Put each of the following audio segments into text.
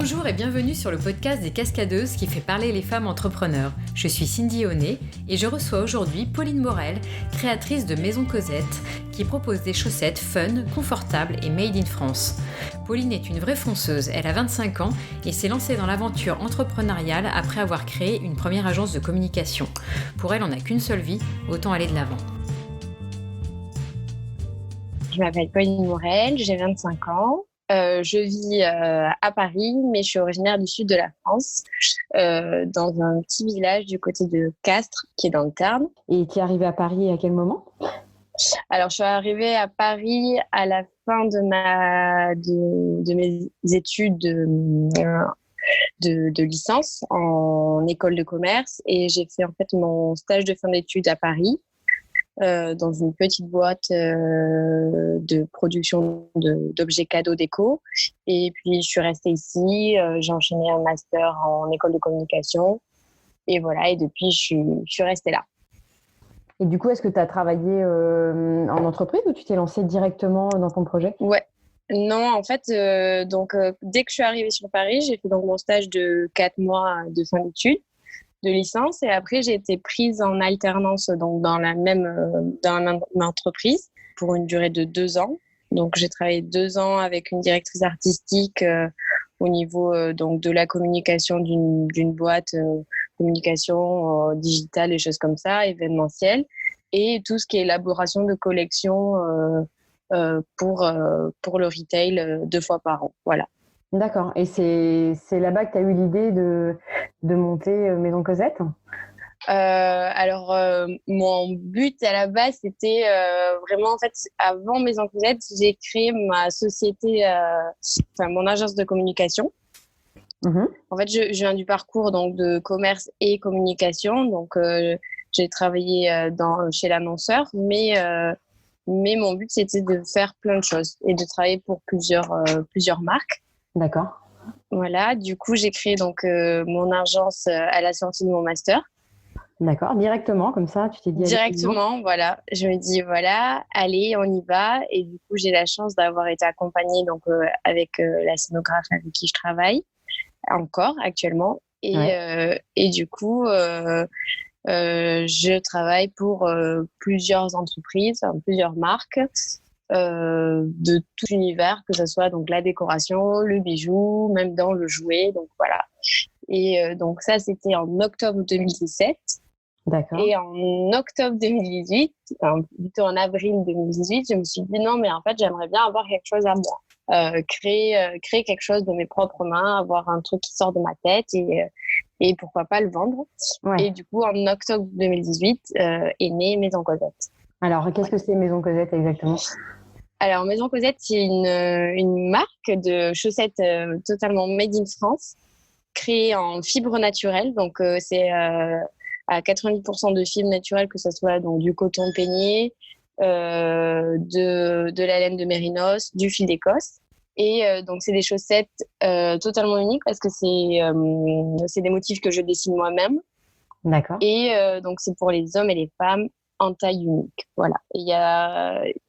Bonjour et bienvenue sur le podcast des Cascadeuses qui fait parler les femmes entrepreneurs. Je suis Cindy Honnet et je reçois aujourd'hui Pauline Morel, créatrice de Maison Cosette, qui propose des chaussettes fun, confortables et made in France. Pauline est une vraie fonceuse, elle a 25 ans et s'est lancée dans l'aventure entrepreneuriale après avoir créé une première agence de communication. Pour elle, on n'a qu'une seule vie, autant aller de l'avant. Je m'appelle Pauline Morel, j'ai 25 ans. Je vis à Paris, mais je suis originaire du sud de la France, dans un petit village du côté de Castres, qui est dans le Tarn. Et tu es arrivée à Paris à quel moment ? Alors, je suis arrivée à Paris à la fin de mes études de licence en école de commerce, et j'ai fait en fait mon stage de fin d'études à Paris. Dans une petite boîte de production d'objets cadeaux déco. Et puis, je suis restée ici. J'ai enchaîné un master en école de communication. Et voilà, et depuis, je suis restée là. Et du coup, est-ce que tu as travaillé en entreprise ou tu t'es lancée directement dans ton projet ? Ouais. Non, en fait, dès que je suis arrivée sur Paris, j'ai fait donc mon stage de 4 mois de fin d'études, de licence, et après j'ai été prise en alternance donc dans la même entreprise pour une durée de 2 ans. Donc j'ai travaillé 2 ans avec une directrice artistique au niveau donc de la communication d'une boîte, communication digitale et choses comme ça, événementielle, et tout ce qui est élaboration de collections pour le retail 2 fois par an. Voilà. D'accord. Et c'est là-bas que tu as eu l'idée de monter Maison Cosette ? Mon but à la base, c'était vraiment, en fait, avant Maison Cosette, j'ai créé ma société, mon agence de communication. Mmh. En fait, je viens du parcours donc, de commerce et communication. Donc, j'ai travaillé chez l'annonceur, mais mon but, c'était de faire plein de choses et de travailler pour plusieurs marques. D'accord. Voilà, du coup, j'ai créé donc mon agence à la sortie de mon master. D'accord, directement, comme ça, tu t'es dit... Directement, voilà. Je me dis, voilà, allez, on y va. Et du coup, j'ai la chance d'avoir été accompagnée donc, avec la scénographe avec qui je travaille encore actuellement. Et du coup, je travaille pour plusieurs entreprises, plusieurs marques de tout l'univers, que ce soit donc la décoration, le bijou, même dans le jouet. Donc voilà. Et donc ça, c'était en octobre 2017. D'accord. Et en octobre 2018, plutôt en avril 2018, je me suis dit non, mais en fait, j'aimerais bien avoir quelque chose à moi. Créer quelque chose de mes propres mains, avoir un truc qui sort de ma tête et pourquoi pas le vendre. Ouais. Et du coup, en octobre 2018, est née Maison Cosette. Alors, qu'est-ce que c'est Maison Cosette exactement ? Alors, Maison Cosette, c'est une marque de chaussettes totalement made in France, créée en fibres naturelles. Donc, c'est à 90% de fibres naturelles, que ce soit donc, du coton peigné, de la laine de mérinos, du fil d'Écosse. Et donc, c'est des chaussettes totalement uniques parce que c'est des motifs que je dessine moi-même. D'accord. Et donc, c'est pour les hommes et les femmes en taille unique. Voilà. Et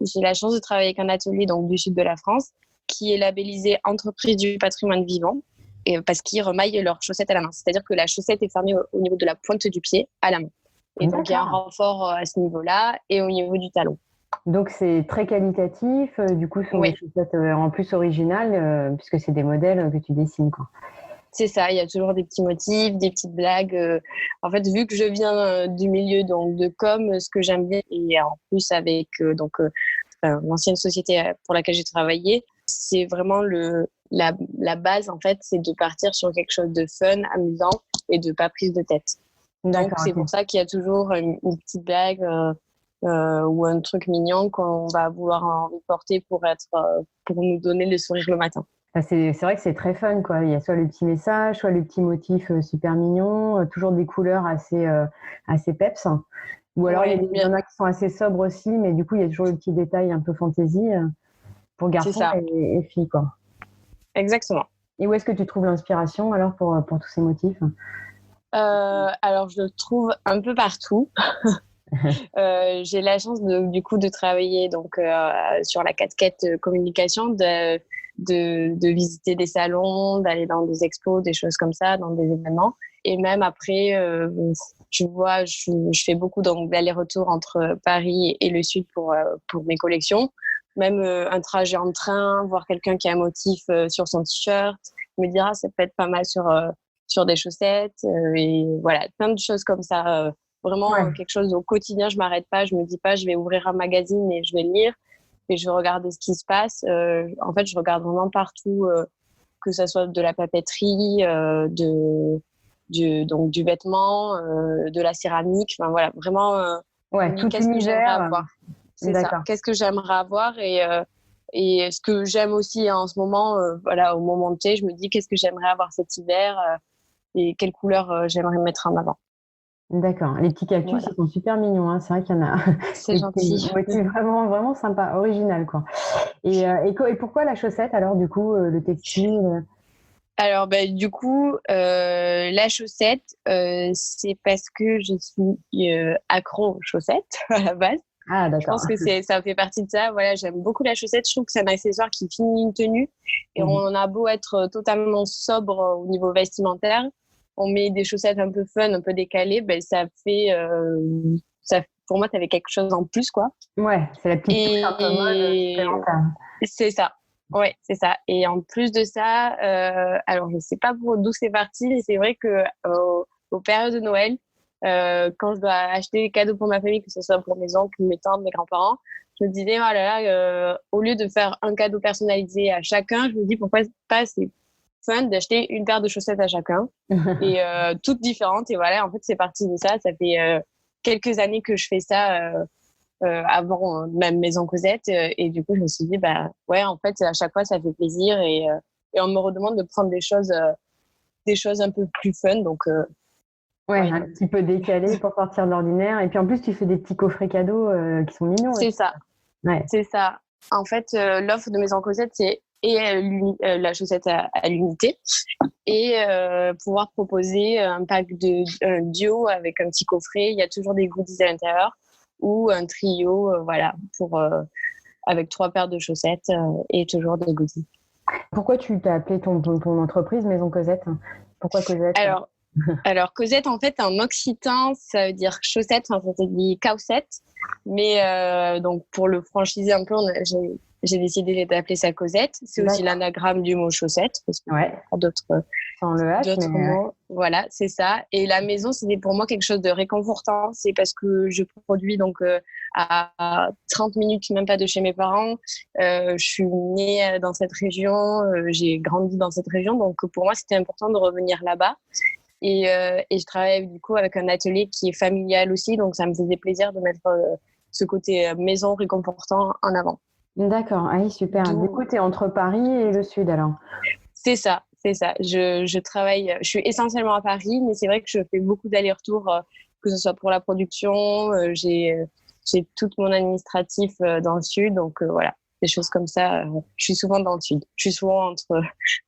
j'ai la chance de travailler avec un atelier donc, du sud de la France qui est labellisé Entreprise du patrimoine vivant, parce qu'ils remaillent leurs chaussettes à la main. C'est-à-dire que la chaussette est fermée au niveau de la pointe du pied à la main. Et donc, il y a un renfort à ce niveau-là et au niveau du talon. Donc, c'est très qualitatif. Du coup, ce sont des chaussettes en plus originales, puisque c'est des modèles que tu dessines, quoi. C'est ça, il y a toujours des petits motifs, des petites blagues. En fait, vu que je viens du milieu donc, de com, ce que j'aime bien, et en plus avec l'ancienne société pour laquelle j'ai travaillé, c'est vraiment la base, en fait, c'est de partir sur quelque chose de fun, amusant et de pas prise de tête. Donc, c'est pour ça qu'il y a toujours une petite blague ou un truc mignon qu'on va vouloir en porter pour nous donner le sourire le matin. C'est vrai que c'est très fun, quoi. Il y a soit le petit message, soit le petit motif super mignon, toujours des couleurs assez peps. Ou alors, il y en a qui sont assez sobres aussi, mais du coup, il y a toujours le petit détail un peu fantaisie pour garçons et filles, quoi. Exactement. Et où est-ce que tu trouves l'inspiration alors pour tous ces motifs ? Alors, je le trouve un peu partout. J'ai la chance du coup de travailler donc sur la casquette communication, de visiter des salons, d'aller dans des expos, des choses comme ça, dans des événements. Et même après, je fais beaucoup d'allers-retours entre Paris et le sud pour mes collections. Même un trajet en train, voir quelqu'un qui a un motif sur son t-shirt, me dira ça peut être pas mal sur des chaussettes. Et voilà, plein de choses comme ça. Vraiment quelque chose au quotidien, je m'arrête pas, je me dis pas je vais ouvrir un magazine et je vais lire et je vais regarder ce qui se passe. En fait, je regarde vraiment partout, que ça soit de la papeterie, du vêtement, de la céramique, enfin voilà, vraiment tout qu'est-ce que j'aimerais l'univers. avoir. C'est ça. Qu'est-ce que j'aimerais avoir et ce que j'aime aussi en ce moment, voilà, au moment T, je me dis qu'est-ce que j'aimerais avoir cet hiver et quelles couleurs j'aimerais mettre en avant. D'accord. Les petits cactus, ils sont super mignons, hein. C'est vrai qu'il y en a. C'est gentil. Motif vraiment, vraiment sympa, original, quoi. Et pourquoi la chaussette, alors, du coup, le textile? Alors, du coup, la chaussette, c'est parce que je suis accro aux chaussettes à la base. Ah, Je d'accord. pense que ça fait partie de ça. Voilà, j'aime beaucoup la chaussette. Je trouve que c'est un accessoire qui finit une tenue. Et on a beau être totalement sobre au niveau vestimentaire, on met des chaussettes un peu fun, un peu décalées, ça fait... pour moi, tu avais quelque chose en plus, quoi. Ouais, c'est la petite touche un peu mode supplémentaire. C'est ça. Ouais, c'est ça. Et en plus de ça, alors je sais pas d'où c'est parti, mais c'est vrai que aux périodes de Noël, quand je dois acheter des cadeaux pour ma famille, que ce soit pour mes oncles, mes tantes, mes grands-parents, je me disais, oh là là, au lieu de faire un cadeau personnalisé à chacun, je me dis pourquoi pas c'est fun d'acheter une paire de chaussettes à chacun et toutes différentes. Et voilà, en fait, c'est parti de ça. Ça fait quelques années que je fais ça. Avant même Maison Cosette et du coup je me suis dit ouais, en fait à chaque fois ça fait plaisir et on me redemande de prendre des choses un peu plus fun, donc un petit peu décalé pour sortir de l'ordinaire. Et puis en plus tu fais des petits coffrets cadeaux qui sont mignons. C'est ça. C'est ça, en fait. L'offre de Maison Cosette, c'est la chaussette à l'unité et pouvoir proposer un pack un duo avec un petit coffret. Il y a toujours des goodies à l'intérieur ou un trio, voilà, avec 3 paires de chaussettes et toujours des goodies. Pourquoi tu t'as appelé ton entreprise Maison Cosette? Pourquoi Cosette? Alors Cosette, en fait, en occitan, ça veut dire chaussette, enfin ça se dit caussette. Mais donc pour le franchiser un peu, j'ai décidé d'appeler ça Cosette. C'est aussi l'anagramme du mot chaussette, parce qu'il y a d'autres mots. Voilà, c'est ça. Et la maison, c'était pour moi quelque chose de réconfortant. C'est parce que je produis donc à 30 minutes, même pas de chez mes parents. Je suis née dans cette région, j'ai grandi dans cette région. Donc pour moi, c'était important de revenir là-bas. Et je travaille du coup avec un atelier qui est familial aussi. Donc ça me faisait plaisir de mettre ce côté maison réconfortant en avant. D'accord, ah oui, super. Du coup, tu es entre Paris et le Sud alors? C'est ça. Je travaille, je suis essentiellement à Paris, mais c'est vrai que je fais beaucoup d'allers-retours, que ce soit pour la production. J'ai tout mon administratif dans le Sud, donc voilà, des choses comme ça. Je suis souvent dans le Sud. Je suis souvent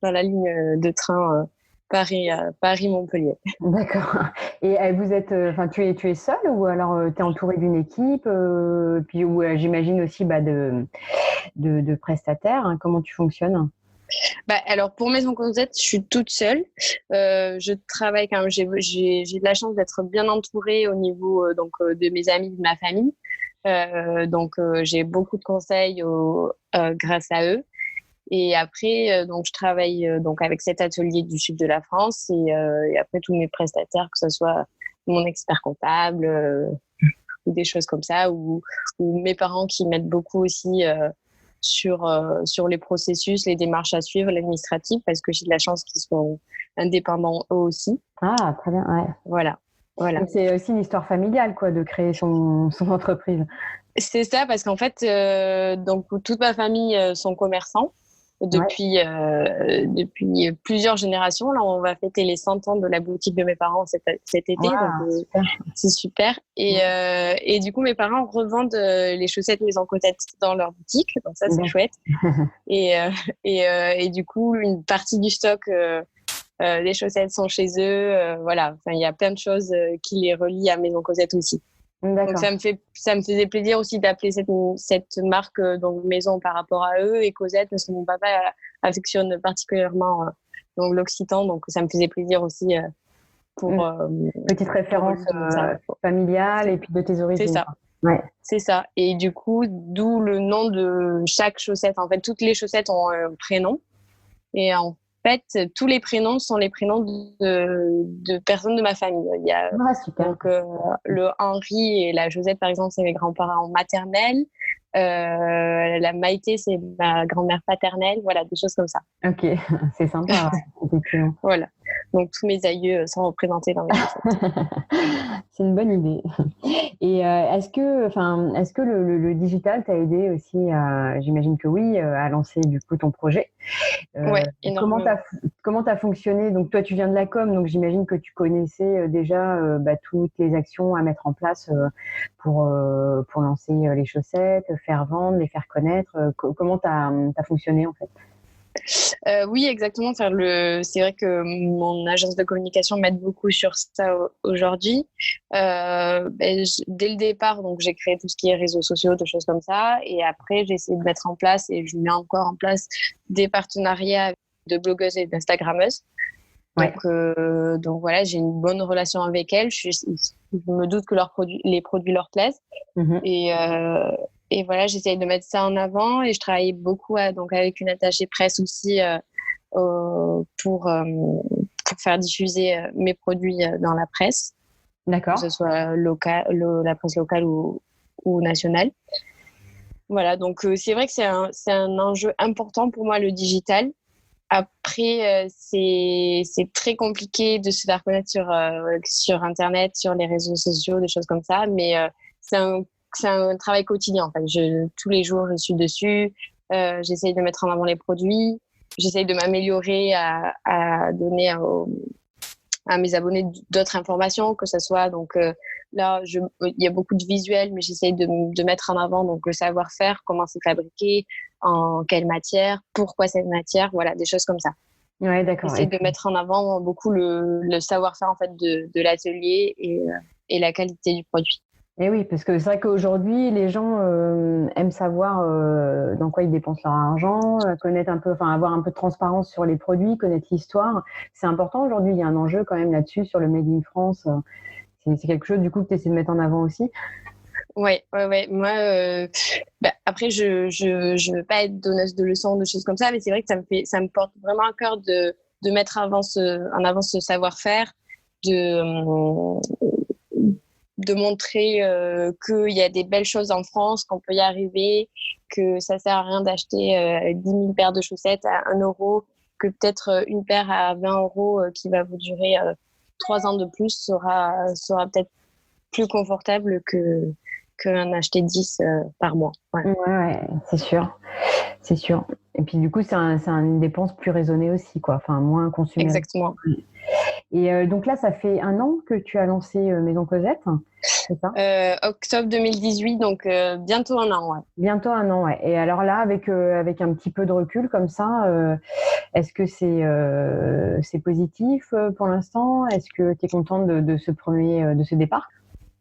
dans la ligne de train Paris-Montpellier. D'accord. Et vous êtes, tu es seule ou alors tu es entourée d'une équipe, puis j'imagine aussi de prestataires, hein. Comment tu fonctionnes? Alors pour Maison Cosette, je suis toute seule. Je travaille quand même. J'ai de la chance d'être bien entourée au niveau de mes amis, de ma famille. Donc j'ai beaucoup de conseils grâce à eux. Et après, donc je travaille avec cet atelier du sud de la France et après tous mes prestataires, que ce soit mon expert comptable ou des choses comme ça, ou mes parents qui m'aident beaucoup aussi sur les processus, les démarches à suivre, l'administratif, parce que j'ai de la chance qu'ils soient indépendants eux aussi. Ah, très bien, ouais. Voilà. Donc c'est aussi une histoire familiale, quoi, de créer son entreprise. C'est ça, parce qu'en fait, donc toute ma famille sont commerçants depuis plusieurs générations. Là, on va fêter les 100 ans de la boutique de mes parents cet été, wow, donc c'est super. Et du coup, mes parents revendent les chaussettes Maison Cosette dans leur boutique, donc ça c'est chouette. Et du coup, une partie du stock des chaussettes sont chez eux. Voilà, enfin, il y a plein de choses qui les relient à Maison Cosette aussi. Donc ça me faisait plaisir aussi d'appeler cette marque donc maison par rapport à eux, et Cosette parce que mon papa affectionne particulièrement donc l'occitan, donc ça me faisait plaisir aussi pour petite référence familiale et puis de tes origines. C'est ça. Ouais. C'est ça. Et du coup, d'où le nom de chaque chaussette. En fait, toutes les chaussettes ont un prénom. Et en fait, tous les prénoms sont les prénoms de personnes de ma famille. Il y a super. Donc, le Henri et la Josette, par exemple, c'est mes grands-parents maternels. La Maïté, c'est ma grand-mère paternelle. Voilà, des choses comme ça. Ok, c'est sympa. Effectivement. Voilà. Donc, tous mes aïeux sont représentés dans mes chaussettes. C'est une bonne idée. Et est-ce que le digital t'a aidé aussi, j'imagine que oui, à lancer du coup ton projet? Ouais, comment t'as fonctionné? Donc toi, tu viens de la com, donc j'imagine que tu connaissais déjà toutes les actions à mettre en place pour lancer les chaussettes, faire vendre, les faire connaître. Comment t'as fonctionné en fait? Oui, exactement. C'est vrai que mon agence de communication m'aide beaucoup sur ça aujourd'hui. Dès le départ, donc j'ai créé tout ce qui est réseaux sociaux, des choses comme ça. Et après, j'ai essayé de mettre en place, et je mets encore en place, des partenariats de blogueuses et d'instagrammeuses. Ouais. Donc voilà, j'ai une bonne relation avec elles. Je me doute que les produits leur plaisent. Et voilà, j'essaye de mettre ça en avant, et je travaille beaucoup avec une attachée presse aussi pour faire diffuser mes produits dans la presse. D'accord. Que ce soit la presse locale ou nationale. Voilà, donc c'est vrai que c'est un enjeu important pour moi, le digital. Après, c'est très compliqué de se faire connaître sur Internet, sur les réseaux sociaux, des choses comme ça, mais c'est un travail quotidien. En fait. Tous les jours, je suis dessus. J'essaye de mettre en avant les produits. J'essaye de m'améliorer à donner à mes abonnés d'autres informations, que ce soit là, il y a beaucoup de visuels, mais j'essaye de mettre en avant donc le savoir-faire, comment c'est fabriqué, en quelle matière, pourquoi cette matière, voilà, des choses comme ça. Ouais, d'accord. J'essaie de mettre en avant beaucoup le savoir-faire en fait de l'atelier et la qualité du produit. Et oui, parce que c'est vrai qu'aujourd'hui, les gens aiment savoir dans quoi ils dépensent leur argent, connaître un peu, avoir un peu de transparence sur les produits, connaître l'histoire. C'est important aujourd'hui. Il y a un enjeu quand même là-dessus sur le Made in France. C'est quelque chose du coup que tu essaies de mettre en avant aussi. Ouais. Moi, après, je veux pas être donneuse de leçons, de choses comme ça, mais c'est vrai que ça me porte vraiment à cœur de mettre en avant ce savoir-faire, de montrer qu'il y a des belles choses en France, qu'on peut y arriver, que ça sert à rien d'acheter 10 000 paires de chaussettes à 1 euro, que peut-être une paire à 20 euros qui va vous durer 3 ans de plus sera peut-être plus confortable qu'en acheter 10 par mois. Ouais, c'est sûr. C'est sûr. Et puis du coup, c'est une dépense plus raisonnée aussi, quoi. Moins consumée. Exactement. Et donc là, ça fait 1 an que tu as lancé Maison Cosette, c'est ça? Octobre 2018, donc bientôt 1 an, ouais. Bientôt 1 an, ouais. Et alors là, avec un petit peu de recul comme ça, est-ce que c'est positif pour l'instant? Est-ce que tu es contente de ce départ?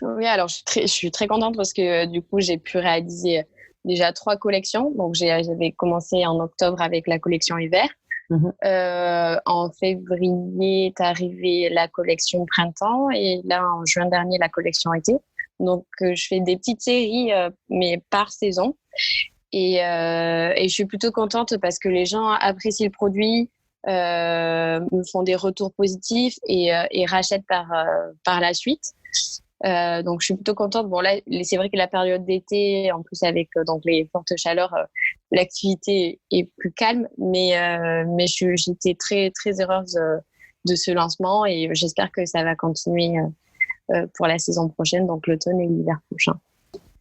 Oui, alors je suis très contente parce que du coup, j'ai pu réaliser déjà 3 collections. Donc, j'avais commencé en octobre avec la collection hiver. En février est arrivée la collection printemps, et là en juin dernier la collection été. Donc je fais des petites séries mais par saison, et je suis plutôt contente parce que les gens apprécient le produit, me font des retours positifs et rachètent par la suite. Donc je suis plutôt contente. Bon là, c'est vrai que la période d'été, en plus avec donc les fortes chaleurs, l'activité est plus calme, mais j'étais très très heureuse de ce lancement, et j'espère que ça va continuer pour la saison prochaine, donc l'automne et l'hiver prochain.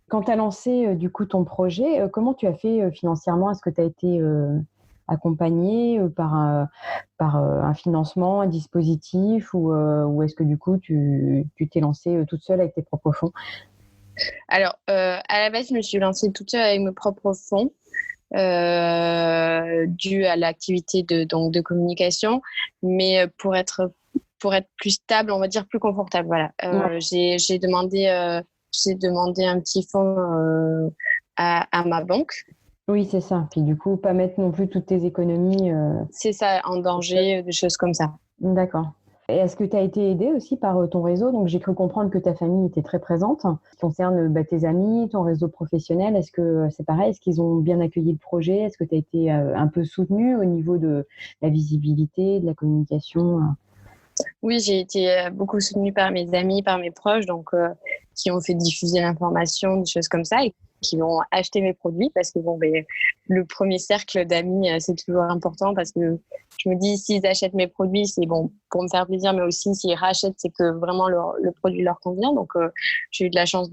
Quand tu as lancé du coup ton projet, comment tu as fait financièrement? Est-ce que tu as été accompagnée par un financement, un dispositif, ou est-ce que du coup tu t'es lancée toute seule avec tes propres fonds? Alors, à la base, je me suis lancée toute seule avec mes propres fonds, dû à l'activité de communication, mais pour être plus stable, on va dire plus confortable. Voilà. Ouais. J'ai demandé j'ai demandé un petit fonds à ma banque. Oui, c'est ça. Puis du coup, pas mettre non plus toutes tes économies. C'est ça, en danger, des choses comme ça. D'accord. Et est-ce que tu as été aidée aussi par ton réseau? Donc, j'ai cru comprendre que ta famille était très présente. En ce qui concerne tes amis, ton réseau professionnel, est-ce que c'est pareil? Est-ce qu'ils ont bien accueilli le projet? Est-ce que tu as été un peu soutenue au niveau de la visibilité, de la communication? Oui, j'ai été beaucoup soutenue par mes amis, par mes proches, donc qui ont fait diffuser l'information, des choses comme ça, et qui ont acheté mes produits parce que le premier cercle d'amis, c'est toujours important parce que je me dis, s'ils achètent mes produits, c'est bon pour me faire plaisir, mais aussi s'ils rachètent, c'est que vraiment le produit leur convient. Donc, j'ai eu de la chance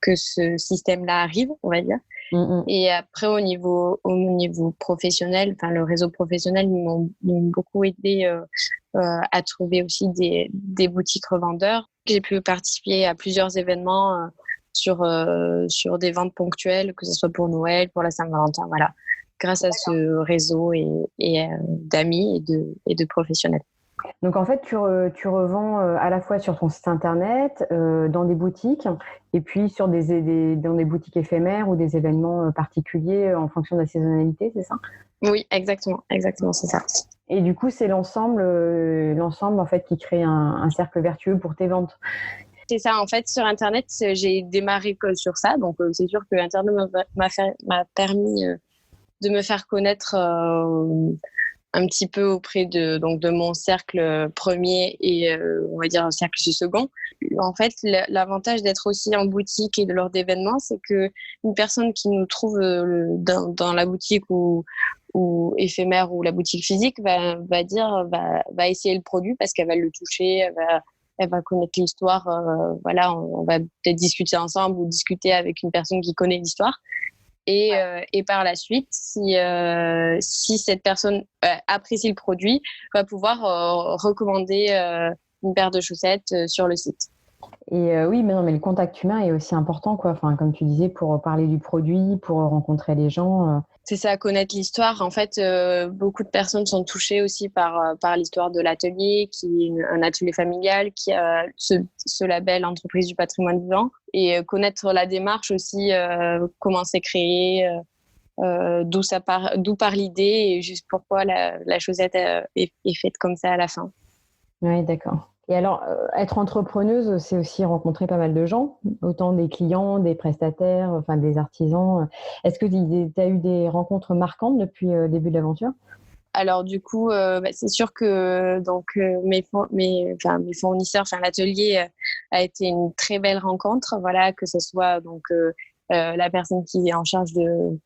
que ce système-là arrive, on va dire. Et après, au niveau professionnel, enfin, le réseau professionnel, ils m'ont beaucoup aidé à trouver aussi des boutiques revendeurs. J'ai pu participer à plusieurs événements sur des ventes ponctuelles, que ce soit pour Noël, pour la Saint-Valentin, voilà, grâce à ce réseau et d'amis et de professionnels. Donc en fait, tu revends à la fois sur ton site internet, dans des boutiques, et puis sur dans des boutiques éphémères ou des événements particuliers en fonction de la saisonnalité, c'est ça? Oui, exactement, c'est ça. Et du coup, c'est l'ensemble en fait qui crée un cercle vertueux pour tes ventes. C'est ça, en fait, sur Internet, j'ai démarré sur ça. Donc, c'est sûr que Internet m'a permis de me faire connaître un petit peu auprès de mon cercle premier et, on va dire, un cercle second. En fait, l'avantage d'être aussi en boutique et lors d'événements, c'est qu'une personne qui nous trouve dans la boutique ou éphémère ou la boutique physique va essayer le produit parce qu'elle va le toucher, elle va connaître l'histoire. Voilà, on va peut-être discuter ensemble ou discuter avec une personne qui connaît l'histoire. Et par la suite, si cette personne apprécie le produit, va pouvoir recommander une paire de chaussettes sur le site. Et oui, mais non, mais le contact humain est aussi important, quoi. Enfin, comme tu disais, pour parler du produit, pour rencontrer les gens. C'est ça, connaître l'histoire. En fait, beaucoup de personnes sont touchées aussi par l'histoire de l'atelier, qui est un atelier familial, qui a ce label entreprise du patrimoine vivant. Et connaître la démarche aussi, comment c'est créé, d'où part l'idée et juste pourquoi la chaussette est faite comme ça à la fin. Oui, d'accord. Et alors, être entrepreneuse, c'est aussi rencontrer pas mal de gens, autant des clients, des prestataires, enfin des artisans. Est-ce que tu as eu des rencontres marquantes depuis le début de l'aventure? Alors du coup, c'est sûr que mes fournisseurs, enfin l'atelier a été une très belle rencontre. Voilà, que ce soit la personne qui est en charge de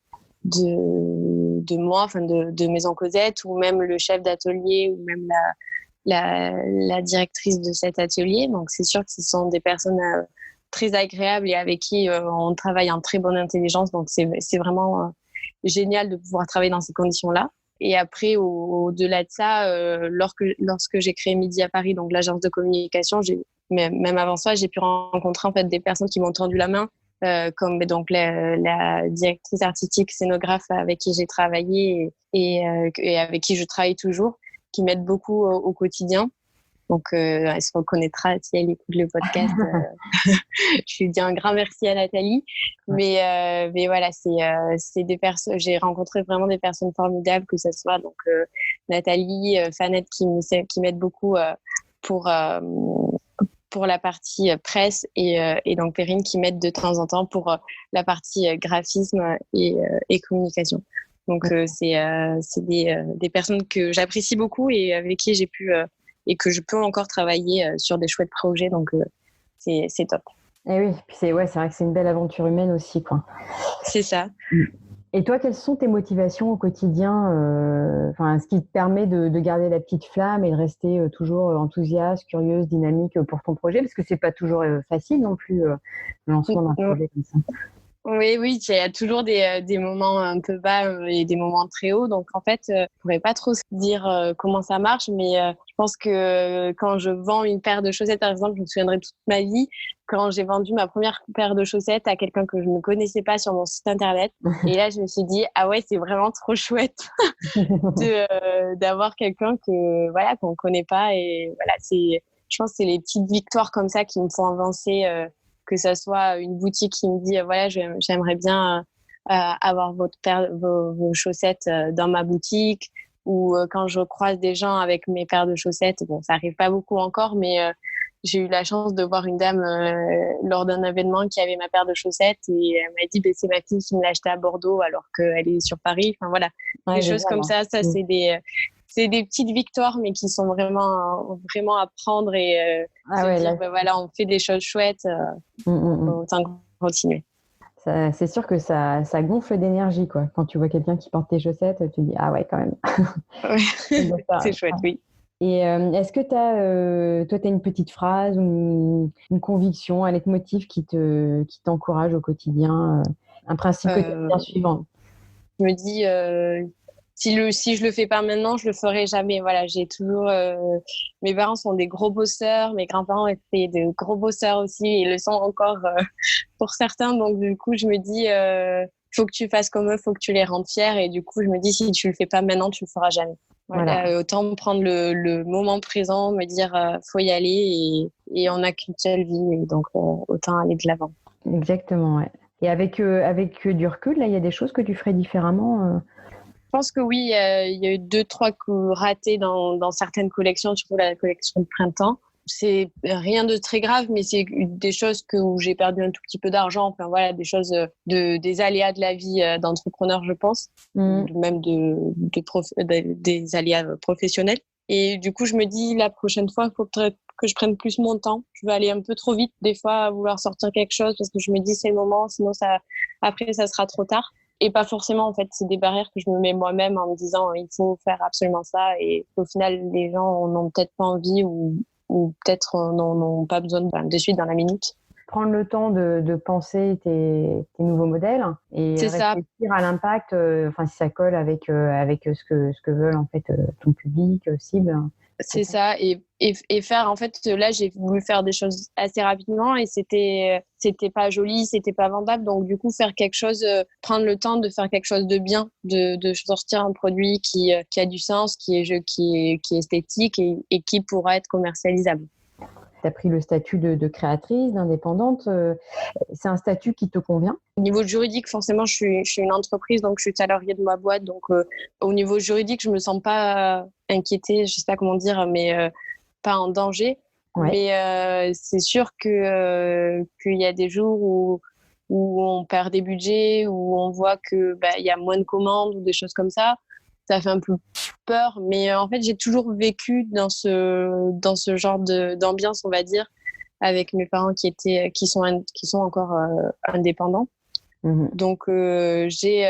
moi, enfin de Maison Cosette, ou même le chef d'atelier, ou même la directrice de cet atelier. Donc, c'est sûr que ce sont des personnes très agréables et avec qui on travaille en très bonne intelligence. Donc, c'est vraiment génial de pouvoir travailler dans ces conditions-là. Et après, au-delà de ça, lorsque j'ai créé Midi à Paris, donc l'agence de communication, même avant ça, j'ai pu rencontrer en fait des personnes qui m'ont tendu la main, comme donc la directrice artistique scénographe avec qui j'ai travaillé et avec qui je travaille toujours, qui m'aide beaucoup au quotidien. Donc, elle se reconnaîtra si elle écoute le podcast. Je lui dis un grand merci à Nathalie. Mais voilà, c'est des personnes. J'ai rencontré vraiment des personnes formidables, que ce soit donc Nathalie, Fanette qui m'aide beaucoup pour la partie presse et donc Perrine qui m'aide de temps en temps pour la partie graphisme et communication. Donc, c'est des personnes que j'apprécie beaucoup et avec qui j'ai pu et que je peux encore travailler sur des chouettes projets. Donc, c'est top. Et oui, puis c'est vrai que c'est une belle aventure humaine aussi, quoi. C'est ça. Et toi, quelles sont tes motivations au quotidien, ce qui te permet de garder la petite flamme et de rester toujours enthousiaste, curieuse, dynamique pour ton projet? Parce que c'est pas toujours facile non plus, le lancement d'un projet comme ça. Oui, il y a toujours des moments un peu bas et des moments très hauts. Donc, en fait, je pourrais pas trop dire comment ça marche, mais je pense que quand je vends une paire de chaussettes, par exemple, je me souviendrai toute ma vie quand j'ai vendu ma première paire de chaussettes à quelqu'un que je ne connaissais pas sur mon site internet. Et là, je me suis dit, ah ouais, c'est vraiment trop chouette d'avoir quelqu'un qu'on connaît pas. Et voilà, je pense que c'est les petites victoires comme ça qui me font avancer que ça soit une boutique qui me dit voilà, j'aimerais bien avoir vos chaussettes dans ma boutique, ou quand je croise des gens avec mes paires de chaussettes, bon, ça arrive pas beaucoup encore, mais j'ai eu la chance de voir une dame lors d'un événement qui avait ma paire de chaussettes et elle m'a dit c'est ma fille qui me l'a achetée à Bordeaux alors qu'elle est sur Paris. Enfin voilà, des choses comme ça, c'est des petites victoires, mais qui sont vraiment à prendre et dire voilà, on fait des choses chouettes, autant continuer. C'est sûr que ça gonfle d'énergie, quoi. Quand tu vois quelqu'un qui porte tes chaussettes, tu te dis ah ouais, quand même. Ouais. C'est chouette, oui. Et est-ce que toi, tu as une petite phrase ou une conviction, un leitmotiv qui t'encourage au quotidien, un principe que tu aimes bien suivant? Je me dis, si je le fais pas maintenant, je le ferai jamais. Voilà, j'ai toujours. Mes parents sont des gros bosseurs, mes grands-parents étaient de gros bosseurs aussi, et ils le sont encore pour certains. Donc du coup, je me dis, faut que tu fasses comme eux, faut que tu les rendes fiers. Et du coup, je me dis, si tu le fais pas maintenant, tu le feras jamais. Voilà. Autant prendre le moment présent, me dire, faut y aller, et on n'a qu'une seule vie, et donc autant aller de l'avant. Exactement, ouais. Et avec du recul, là, il y a des choses que tu ferais différemment Je pense que oui, il y a eu 2-3 coups ratés dans certaines collections, surtout la collection de printemps. C'est rien de très grave, mais c'est des choses où j'ai perdu un tout petit peu d'argent. Enfin voilà, des choses des aléas de la vie d'entrepreneur, je pense, même des aléas professionnels. Et du coup, je me dis la prochaine fois, il faut peut-être que je prenne plus mon temps. Je vais aller un peu trop vite des fois à vouloir sortir quelque chose parce que je me dis c'est le moment, sinon après ça sera trop tard. Et pas forcément, en fait, c'est des barrières que je me mets moi-même en me disant il faut faire absolument ça, et au final les gens n'ont peut-être pas envie ou peut-être n'ont pas besoin de suite dans la minute. Prendre le temps de penser tes nouveaux modèles et réfléchir à l'impact, si ça colle avec ce que veulent en fait ton public cible. C'est ça, et faire, en fait, là j'ai voulu faire des choses assez rapidement et c'était pas joli, c'était pas vendable, donc du coup faire quelque chose, prendre le temps de faire quelque chose de bien, de sortir un produit qui a du sens, qui est esthétique et qui pourra être commercialisable. Tu as pris le statut de créatrice, d'indépendante. C'est un statut qui te convient? Au niveau juridique, forcément, je suis une entreprise, donc je suis salariée de ma boîte. Donc, au niveau juridique, je ne me sens pas inquiétée, je ne sais pas comment dire, mais pas en danger. Ouais. Mais c'est sûr qu'il y a des jours où on perd des budgets, où on voit qu'il y a moins de commandes ou des choses comme ça. Ça fait un peu peur, mais en fait, j'ai toujours vécu dans ce genre d'ambiance, on va dire, avec mes parents qui sont encore indépendants. Donc, j'ai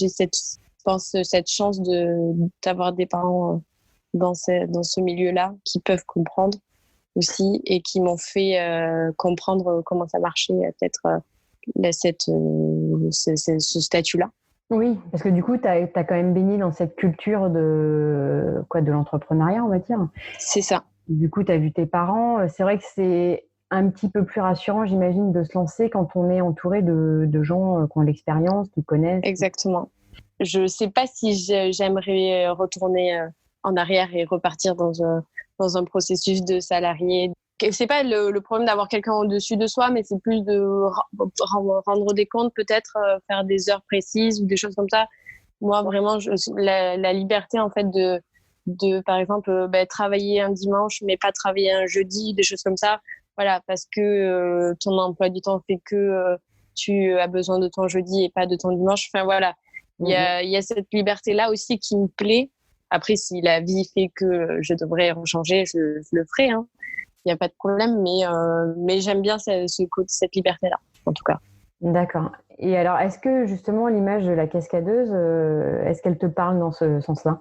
cette chance d'avoir des parents dans ce milieu-là qui peuvent comprendre aussi et qui m'ont fait comprendre comment ça marchait, peut-être ce statut-là. Oui, parce que du coup, tu as quand même baigné dans cette culture de l'entrepreneuriat, on va dire. C'est ça. Du coup, tu as vu tes parents. C'est vrai que c'est un petit peu plus rassurant, j'imagine, de se lancer quand on est entouré de gens qui ont l'expérience, qui connaissent. Exactement. Je ne sais pas si j'aimerais retourner en arrière et repartir dans un processus de salarié. C'est pas le problème d'avoir quelqu'un au-dessus de soi, mais c'est plus de rendre des comptes, peut-être faire des heures précises ou des choses comme ça. Moi, vraiment, la liberté, en fait, de par exemple, travailler un dimanche, mais pas travailler un jeudi, des choses comme ça. Voilà, parce que ton emploi du temps fait que tu as besoin de ton jeudi et pas de ton dimanche. Enfin, voilà. Il y a cette liberté-là aussi qui me plaît. Après, si la vie fait que je devrais changer, je le ferai, hein. Il n'y a pas de problème, mais j'aime bien cette liberté-là, en tout cas. D'accord. Et alors, est-ce que justement l'image de la cascadeuse, est-ce qu'elle te parle dans ce sens-là ?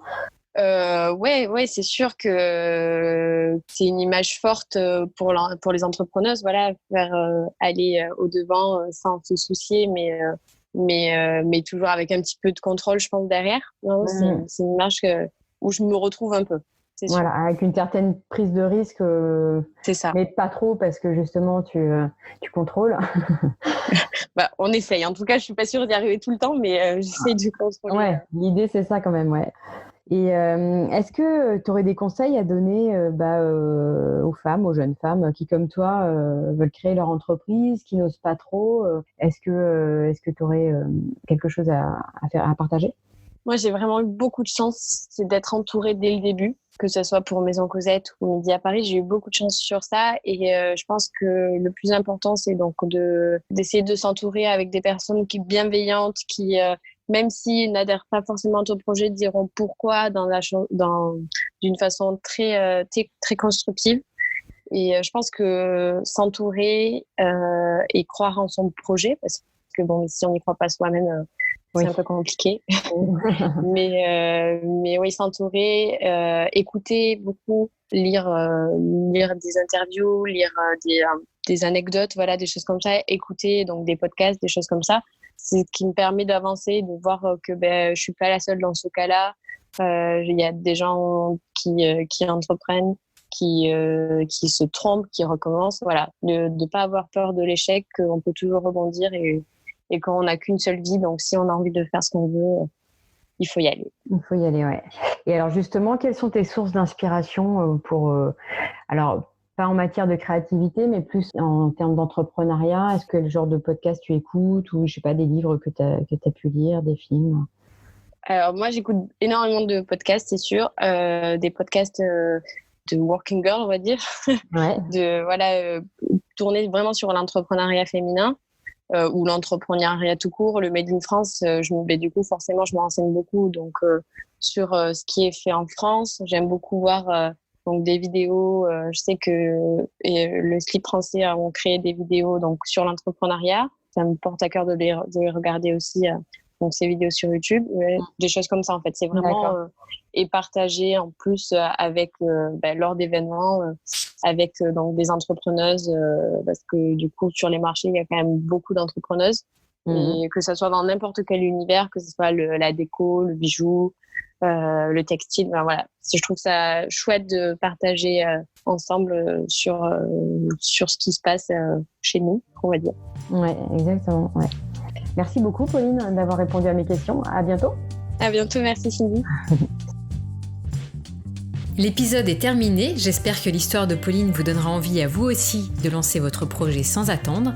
Ouais, c'est sûr que c'est une image forte pour les entrepreneuses, voilà, faire aller au-devant sans se soucier, mais toujours avec un petit peu de contrôle, je pense, derrière. Non, c'est une image où je me retrouve un peu. Voilà, avec une certaine prise de risque, c'est ça. Mais pas trop parce que justement tu contrôles. On essaye. En tout cas, je suis pas sûre d'y arriver tout le temps, mais j'essaye de contrôler. Ouais, l'idée c'est ça quand même, ouais. Et est-ce que tu aurais des conseils à donner aux femmes, aux jeunes femmes qui, comme toi, veulent créer leur entreprise, qui n'osent pas trop Est-ce que tu aurais quelque chose à partager? Moi, j'ai vraiment eu beaucoup de chance, c'est d'être entourée dès le début, que ce soit pour Maison Cosette ou Midi à Paris. J'ai eu beaucoup de chance sur ça et je pense que le plus important, c'est donc d'essayer de s'entourer avec des personnes bienveillantes, qui même s'ils n'adhèrent pas forcément à ton projet, diront pourquoi d'une façon très constructive. Et je pense que s'entourer et croire en son projet, parce que bon, si on n'y croit pas soi-même, c'est un peu compliqué. mais oui, s'entourer, écouter beaucoup, lire des interviews, lire des anecdotes, voilà, des choses comme ça, écouter donc des podcasts, des choses comme ça. C'est ce qui me permet d'avancer, de voir que je suis pas la seule dans ce cas-là. Il y a des gens qui entreprennent, qui se trompent, qui recommencent. Voilà, de pas avoir peur de l'échec, qu'on peut toujours rebondir et qu'on n'a qu'une seule vie. Donc, si on a envie de faire ce qu'on veut, il faut y aller. Il faut y aller, ouais. Et alors, justement, quelles sont tes sources d'inspiration alors, pas en matière de créativité, mais plus en termes d'entrepreneuriat? Est-ce que le genre de podcast tu écoutes ou, je sais pas, des livres que tu as pu lire, des films? Alors, moi, j'écoute énormément de podcasts, c'est sûr. Des podcasts de working girl, on va dire. Ouais. Tourner vraiment sur l'entrepreneuriat féminin. Ou l'entrepreneuriat tout court, le Made in France, du coup, forcément, je me renseigne beaucoup donc, sur ce qui est fait en France. J'aime beaucoup voir donc, des vidéos. Je sais que le Slip français ont créé des vidéos donc, sur l'entrepreneuriat. Ça me porte à cœur de les regarder aussi, donc ces vidéos sur YouTube. Des choses comme ça, en fait. C'est vraiment et partager en plus avec, lors d'événements avec donc des entrepreneuses parce que du coup sur les marchés il y a quand même beaucoup d'entrepreneuses et que ça soit dans n'importe quel univers, que ce soit la déco, le bijou, le textile, voilà. Je trouve ça chouette de partager ensemble sur ce qui se passe chez nous, on va dire. Ouais, exactement. Ouais. Merci beaucoup Pauline d'avoir répondu à mes questions. À bientôt. À bientôt, merci Cindy. L'épisode est terminé, j'espère que l'histoire de Pauline vous donnera envie à vous aussi de lancer votre projet sans attendre.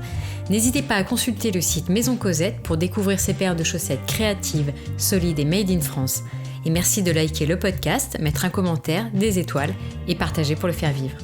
N'hésitez pas à consulter le site Maison Cosette pour découvrir ces paires de chaussettes créatives, solides et made in France. Et merci de liker le podcast, mettre un commentaire, des étoiles et partager pour le faire vivre.